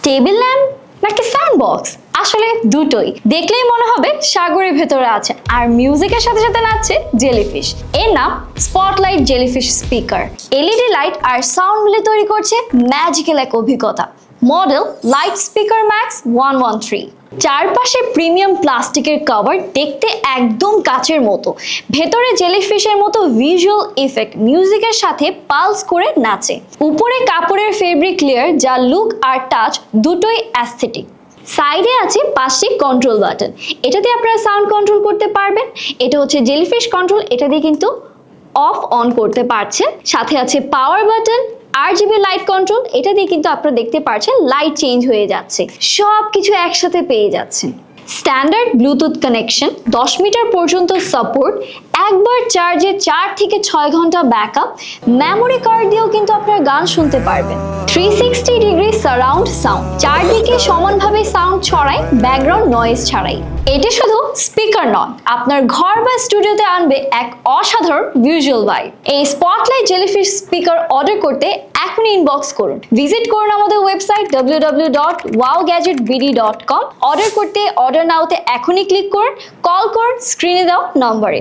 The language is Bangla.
টেবিল ল্যাম্প নাকি সাউন্ড বক্স? আসলে দুটোই। দেখলেই মনে হবে সাগরের ভেতরে আছে, আর মিউজিকের সাথে সাথে নাচছে জেলিফিশ। এর নাম spotlight jellyfish speaker. LED light আর সাউন্ড মিলে তৈরি করছে ম্যাজিক্যাল এক অভিজ্ঞতা। Model light speaker max 113। চারপাশে প্রিমিয়াম প্লাস্টিকের কভার, দেখতে একদম কাচের মতো। ভেতরে জেলিফিশের মতো ভিজুয়াল ইফেক্ট মিউজিকের সাথে পালস করে নাচে। উপরে কাপড়ের ফেব্রিক লেয়ার, যা লুক আর টাচ দুটোই অ্যাস্থেটিক। সাইডে আছে 5টি কন্ট্রোল বাটন, এটা দিয়ে আপনারা সাউন্ড কন্ট্রোল করতে পারবেন। এটা হচ্ছে জেলিফিশ কন্ট্রোল, এটা দিয়ে কিন্তু অফ অন করতে পারছেন। সাথে আছে power button, RGB light control, এটা দিয়ে কিন্তু আপনারা দেখতে পাচ্ছেন লাইট চেঞ্জ হয়ে যাচ্ছে। সবকিছু একসাথে পেয়ে যাচ্ছেন। স্ট্যান্ডার্ড ব্লুটুথ কানেকশন, 10 মিটার পর্যন্ত সাপোর্ট, একবার চার্জে 4 থেকে 6 ঘন্টা ব্যাকআপ। মেমোরি কার্ড দিয়েও কিন্তু আপনারা গান শুনতে পারবেন। 360 ডিগ্রি সারাউন্ড সাউন্ড, চারদিকে সমানভাবে সাউন্ড ছড়ায়, ব্যাকগ্রাউন্ড নয়েজ ছাড়াই। এটা শুধু স্পিকার নয়, আপনার ঘর বা স্টুডিওতে আনবে এক অসাধারণ ভিজুয়াল ভাইব। এই স্পটলাইট জেলিফিশ স্পিকার অর্ডার করতে এখনই ইনবক্স করুন। ভিজিট করুন আমাদের ওয়েবসাইট www.wowgadgetbd.com। অর্ডার করতে অর্ডার নাওতে এখনই ক্লিক করুন, কল করুন স্ক্রিনে দেওয়া নম্বরে।